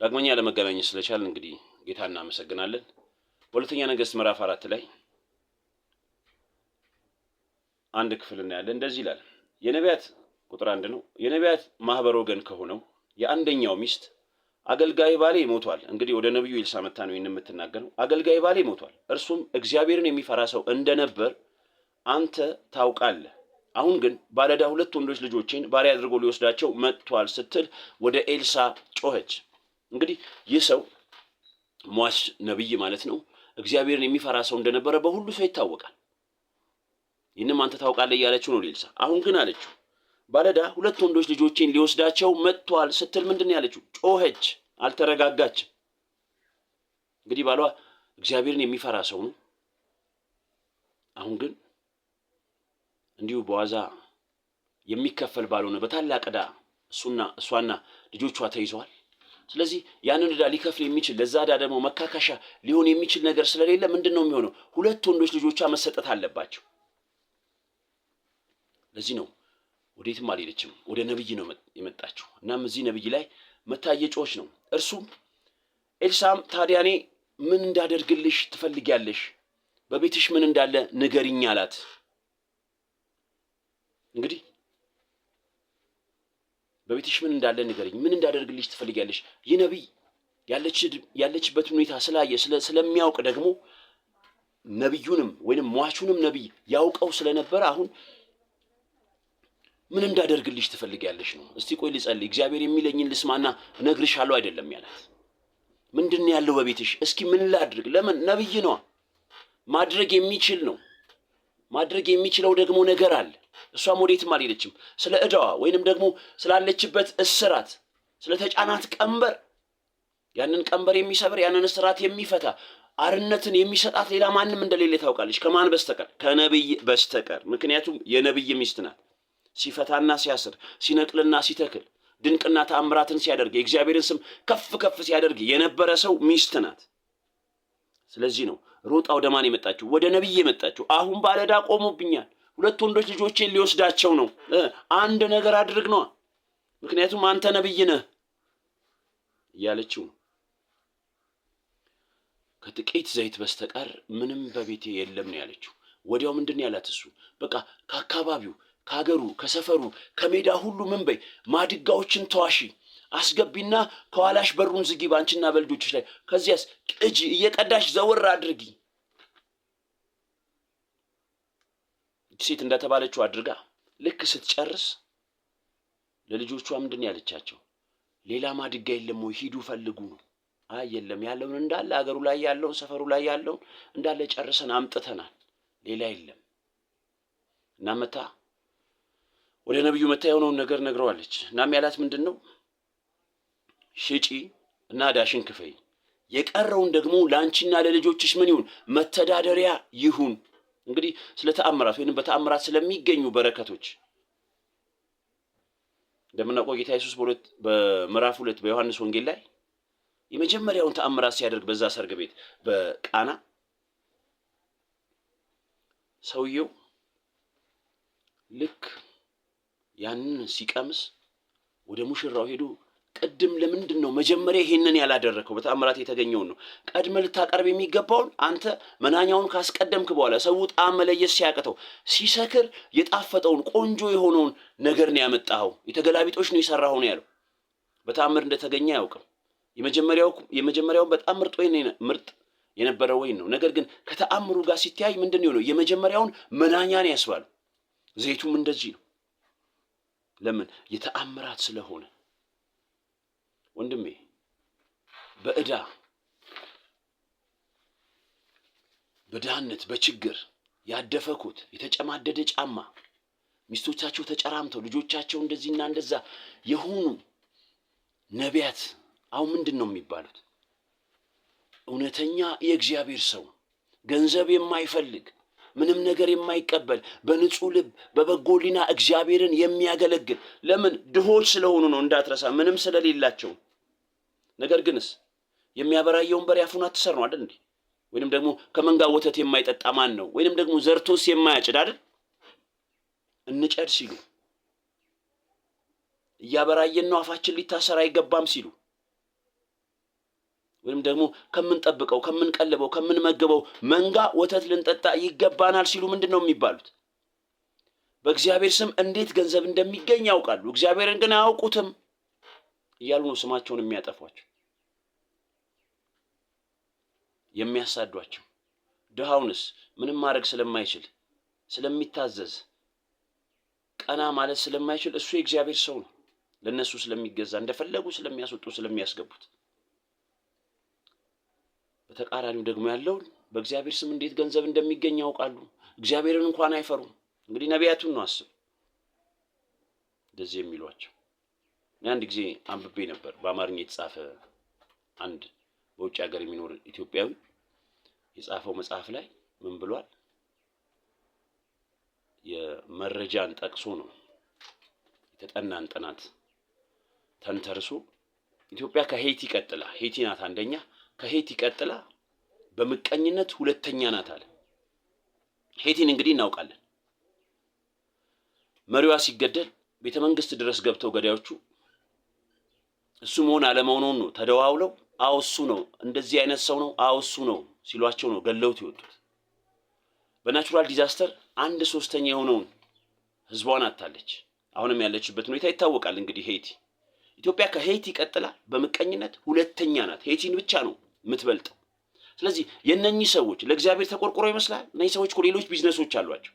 ዳግመኛ ለመገናኘት ስለቻልን እንግዲህ ጌታ እናመሰግናለን። በሁለተኛ ነገሥት ምዕራፍ 4 ላይ አንድ ክፍል እናያለን። እንደዚህ ይላል። የነቢያት ቁጥር 1 ነው። የነቢያት ማህበር ወገን ከሆነው የአንደኛው ሚስት አገልጋይ ባሌ ሞቷል። እንግዲህ ወደ ነብዩ ኤልሳ መጣ ነው የምትናገረው። አገልጋይ ባሌ ሞቷል፣ እርሱም እግዚአብሔርን የሚፈራ ሰው እንደነበር አንተ ታውቃለህ። አሁን ግን ባለዳ 2 ወንዶች ልጆቼን ባሪያ አድርጎ ሊወስዳቸው መጥቷል ስትል ወደ ኤልሳ ጮኸች። እንግዲህ ይህ ሰው ሟች ነብይ ማለት ነው እግዚአብሔርን የሚፈራ ሰው እንደነበረ በሁሉ ሰው ይታወቃል። ይህንም አንተ ታውቃለህ እያለችው ነው ኤልሳ። አሁን ግን አለችው ባለዳ 2 ወንዶች ልጆቼን ሊወስዳቸው መጥቷል ስትል ምንድን ነው ያለችው? ጮኸች፣ አልተረጋጋች። እንግዲህ ባሏ እግዚአብሔርን የሚፈራ ሰው ነው። አሁን ግን እንዲሁ በዋዛ የሚከፈል ባልሆነ በታላቅ ዕዳ እሷና ልጆቿ ተይዘዋል። ስለዚህ ያንን ዕዳ ሊከፍል የሚችል ለዛ ዕዳ ደግሞ መካካሻ ሊሆን የሚችል ነገር ስለሌለ ምንድን ነው የሚሆነው? 2 ወንዶች ልጆቿ መሰጠት አለባቸው። ለዚህ ነው ወዴትም አልሄደችም፣ ወደ ነብይ ነው የመጣችው። እናም እዚህ ነብይ ላይ መታየጮች ነው። እርሱም ኤልሳም ታዲያ እኔ ምን እንዳደርግልሽ ትፈልጊያለሽ? በቤትሽ ምን እንዳለ ንገሪኝ አላት። እንግዲህ በቤትሽ ምን እንዳለ ንገሪኝ፣ ምን እንዳደርግልሽ ትፈልጊያለሽ? ይህ ነብይ ያለችበት ሁኔታ ስላየ ስለሚያውቅ ደግሞ ነብዩንም ወይንም ሟቹንም ነብይ ያውቀው ስለነበር አሁን ምን እንዳደርግልሽ ትፈልጊያለሽ ነው። እስቲ ቆይ ልጸልይ፣ እግዚአብሔር የሚለኝን ልስማና እነግርሻለሁ አይደለም ያላት። ምንድን ያለው በቤትሽ? እስኪ ምን ላድርግ? ለምን? ነብይ ነው፣ ማድረግ የሚችል ነው። ማድረግ የሚችለው ደግሞ ነገር አለ። እሷም ወዴትም አልሄደችም። ስለ ዕዳዋ ወይንም ደግሞ ስላለችበት እስራት፣ ስለ ተጫናት ቀንበር፣ ያንን ቀንበር የሚሰብር ያንን እስራት የሚፈታ አርነትን የሚሰጣት ሌላ ማንም እንደሌለ ታውቃለች። ከማን በስተቀር? ከነብይ በስተቀር። ምክንያቱም የነብይ ሚስት ናት። ሲፈታና ሲያስር፣ ሲነቅልና ሲተክል፣ ድንቅና ተአምራትን ሲያደርግ፣ የእግዚአብሔርን ስም ከፍ ከፍ ሲያደርግ የነበረ ሰው ሚስት ናት። ስለዚህ ነው ሮጣ ወደ ማን የመጣችው? ወደ ነብይ የመጣችው። አሁን ባለዕዳ ቆሞብኛል፣ 2 ወንዶች ልጆቼን ሊወስዳቸው ነው፣ አንድ ነገር አድርግ ነዋ፣ ምክንያቱም አንተ ነብይ ነህ እያለችው። ከጥቂት ዘይት በስተቀር ምንም በቤቴ የለም ነው ያለችው። ወዲያው ምንድን ያላት እሱ? በቃ ከአካባቢው ከሀገሩ ከሰፈሩ ከሜዳ ሁሉ ምን በይ ማድጋዎችን ተዋሺ፣ አስገቢና ከኋላሽ በሩን ዝጊ ባንቺና በልጆችሽ ላይ። ከዚያስ ቅጂ፣ እየቀዳሽ ዘወር አድርጊ። ሴት እንደተባለችው አድርጋ ልክ ስትጨርስ ለልጆቿ ምንድን ያለቻቸው? ሌላ ማድጋ የለም ወይ? ሂዱ ፈልጉ ነው። አይ የለም፣ ያለውን እንዳለ ሀገሩ ላይ ያለውን ሰፈሩ ላይ ያለውን እንዳለ ጨርሰን አምጥተናል፣ ሌላ የለም። እና መታ ወደ ነብዩ መታ የሆነውን ነገር ነግረዋለች። እናም ያላት ምንድን ነው? ሽጪ እና ዕዳሽን ክፈይ፣ የቀረውን ደግሞ ለአንቺና ለልጆችሽ ምን ይሁን? መተዳደሪያ ይሁን። እንግዲህ ስለ ተአምራት ወይንም በተአምራት ስለሚገኙ በረከቶች እንደምናውቀው ጌታ ኢየሱስ በምዕራፍ 2 በዮሐንስ ወንጌል ላይ የመጀመሪያውን ተአምራት ሲያደርግ በዛ ሰርግ ቤት በቃና ሰውየው ልክ ያንን ሲቀምስ ወደ ሙሽራው ሄዶ ቅድም ለምንድን ነው መጀመሪያ ይሄንን ያላደረከው? በተአምራት የተገኘውን ነው ቀድመ ልታቀርብ የሚገባውን። አንተ መናኛውን ካስቀደምክ በኋላ ሰው ጣዕም መለየት ሲያቅተው ሲሰክር የጣፈጠውን ቆንጆ የሆነውን ነገር ነው ያመጣኸው፣ የተገላቢጦች ነው የሰራኸው ነው ያለው። በተአምር እንደተገኘ አያውቅም። የመጀመሪያውን በጣም ምርጥ የነበረ ወይን ነው። ነገር ግን ከተአምሩ ጋር ሲተያይ ምንድን ነው የመጀመሪያውን መናኛ ነው ያስባለው። ዘይቱም እንደዚህ ነው። ለምን? የተአምራት ስለሆነ። ወንድሜ በዕዳ በድህነት በችግር ያደፈኩት የተጨማደደ ጫማ፣ ሚስቶቻቸው ተጨራምተው ልጆቻቸው እንደዚህና እንደዛ የሆኑ ነቢያት አሁን ምንድን ነው የሚባሉት? እውነተኛ የእግዚአብሔር ሰው፣ ገንዘብ የማይፈልግ ምንም ነገር የማይቀበል በንጹህ ልብ በበጎ ሕሊና እግዚአብሔርን የሚያገለግል። ለምን? ድሆች ስለሆኑ ነው እንዳትረሳ፣ ምንም ስለሌላቸው። ነገር ግንስ የሚያበራየውን በሬ አፉን አትሰር ነው አይደል እንዴ? ወይንም ደግሞ ከመንጋ ወተት የማይጠጣ ማን ነው? ወይንም ደግሞ ዘርቶስ የማያጭድ አይደል? እንጨድ ሲሉ እያበራየን ነው አፋችን ሊታሰር አይገባም ሲሉ ወይም ደግሞ ከምንጠብቀው ከምንቀልበው ከምንመገበው መንጋ ወተት ልንጠጣ ይገባናል ሲሉ ምንድነው የሚባሉት? በእግዚአብሔር ስም እንዴት ገንዘብ እንደሚገኝ ያውቃሉ፣ እግዚአብሔርን ግን አያውቁትም እያሉ ነው ስማቸውን የሚያጠፏቸው፣ የሚያሳዷቸው። ድሃውንስ ምንም ማድረግ ስለማይችል ስለሚታዘዝ ቀና ማለት ስለማይችል እሱ የእግዚአብሔር ሰው ነው፣ ለነሱ ስለሚገዛ እንደፈለጉ ስለሚያስወጡ ስለሚያስገቡት። በተቃራኒው ደግሞ ያለው በእግዚአብሔር ስም እንዴት ገንዘብ እንደሚገኝ ያውቃሉ፣ እግዚአብሔርን እንኳን አይፈሩም። እንግዲህ ነቢያቱን ነው አስብ እንደዚህ የሚሏቸው። አንድ ጊዜ አንብቤ ነበር በአማርኛ የተጻፈ አንድ በውጭ ሀገር የሚኖር ኢትዮጵያዊ የጻፈው መጽሐፍ ላይ ምን ብሏል? የመረጃን ጠቅሶ ነው የተጠናን ጥናት ተንተርሶ ኢትዮጵያ ከሄይቲ ቀጥላ፣ ሄይቲ ናት አንደኛ፣ ከሄይቲ ቀጥላ በምቀኝነት ሁለተኛ ናት አለ። ሄይቲን እንግዲህ እናውቃለን። መሪዋ ሲገደል ቤተ መንግስት ድረስ ገብተው ገዳዮቹ እሱ መሆን አለመሆኑን ነው ተደዋውለው፣ አዎ እሱ ነው፣ እንደዚህ አይነት ሰው ነው፣ አዎ እሱ ነው ሲሏቸው ነው ገለውት ይወጡት። በናቹራል ዲዛስተር 1/3 የሆነውን ህዝቧን አጣለች። አሁንም ያለችበት ሁኔታ ይታወቃል። እንግዲህ ሄይቲ ኢትዮጵያ ከሄይቲ ቀጥላ በምቀኝነት ሁለተኛ ናት። ሄይቲን ብቻ ነው የምትበልጠው። ስለዚህ የነኚህ ሰዎች ለእግዚአብሔር ተቆርቆሮ ይመስላል። እነኚህ ሰዎች እኮ ሌሎች ቢዝነሶች አሏቸው።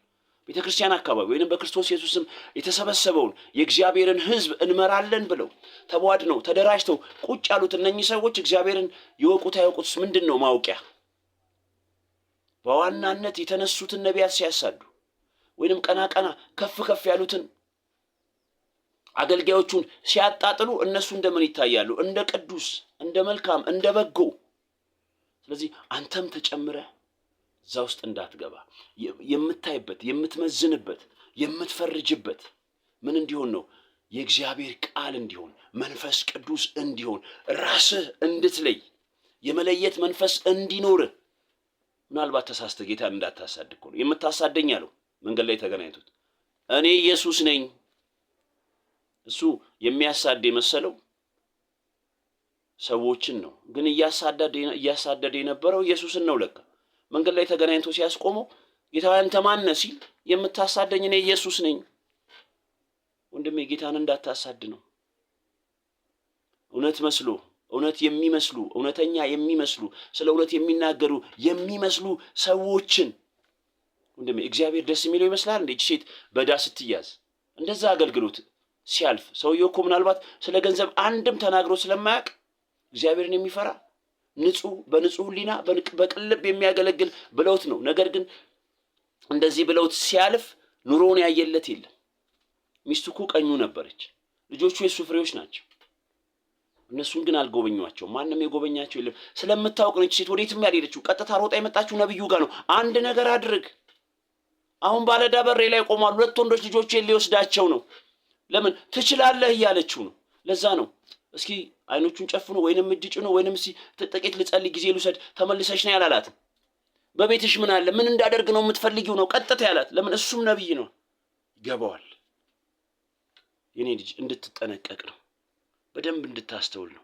ቤተክርስቲያን አካባቢ ወይንም በክርስቶስ ኢየሱስም የተሰበሰበውን የእግዚአብሔርን ህዝብ እንመራለን ብለው ተቧድነው ተደራጅተው ቁጭ ያሉት እነኚህ ሰዎች እግዚአብሔርን ይወቁት አይወቁትስ ምንድን ነው ማውቂያ? በዋናነት የተነሱትን ነቢያት ሲያሳዱ ወይንም ቀና ቀና ከፍ ከፍ ያሉትን አገልጋዮቹን ሲያጣጥሉ እነሱ እንደምን ይታያሉ? እንደ ቅዱስ፣ እንደ መልካም፣ እንደ በጎ። ስለዚህ አንተም ተጨምረህ እዛ ውስጥ እንዳትገባ የምታይበት፣ የምትመዝንበት፣ የምትፈርጅበት ምን እንዲሆን ነው? የእግዚአብሔር ቃል እንዲሆን፣ መንፈስ ቅዱስ እንዲሆን፣ ራስህ እንድትለይ የመለየት መንፈስ እንዲኖርህ። ምናልባት ተሳስተህ ጌታን እንዳታሳድግ እኮ ነው የምታሳደኝ አለው። መንገድ ላይ ተገናኝቶት እኔ ኢየሱስ ነኝ። እሱ የሚያሳድ የመሰለው ሰዎችን ነው፣ ግን እያሳደደ የነበረው ኢየሱስን ነው። ለካ መንገድ ላይ ተገናኝቶ ሲያስቆመው ጌታ አንተ ማን ነህ ሲል የምታሳደኝ እኔ ኢየሱስ ነኝ። ወንድሜ ጌታን እንዳታሳድ ነው። እውነት መስሎ እውነት የሚመስሉ እውነተኛ የሚመስሉ ስለ እውነት የሚናገሩ የሚመስሉ ሰዎችን ወንድሜ እግዚአብሔር ደስ የሚለው ይመስላል እንዴ? ሴት በዳ ስትያዝ እንደዛ አገልግሎት ሲያልፍ ሰውየው እኮ ምናልባት ስለ ገንዘብ አንድም ተናግሮ ስለማያውቅ እግዚአብሔርን የሚፈራ ንጹህ በንጹህ ሕሊና በቅልብ የሚያገለግል ብለውት ነው። ነገር ግን እንደዚህ ብለውት ሲያልፍ ኑሮውን ያየለት የለም። ሚስቱ እኮ ቀኙ ነበረች፣ ልጆቹ የሱ ፍሬዎች ናቸው። እነሱን ግን አልጎበኟቸው። ማንም የጎበኛቸው የለም። ስለምታውቅ ነው ሴት ወዴትም ያልሄደችው። ቀጥታ ሮጣ የመጣችው ነብዩ ጋር ነው። አንድ ነገር አድርግ፣ አሁን ባለዕዳ በሬ ላይ ቆሟል፣ 2 ወንዶች ልጆቼን ሊወስዳቸው ነው። ለምን ትችላለህ እያለችው ነው። ለዛ ነው እስኪ አይኖቹን ጨፍኖ ወይንም እጅ ጭኖ ወይንም እስኪ ጥቂት ልጸልይ ጊዜ ልውሰድ ተመልሰሽ ነው ያላላት። በቤትሽ ምን አለ ምን እንዳደርግ ነው የምትፈልጊው ነው ቀጥታ ያላት። ለምን እሱም ነብይ ነው ይገባዋል። የኔ ልጅ እንድትጠነቀቅ ነው፣ በደንብ እንድታስተውል ነው።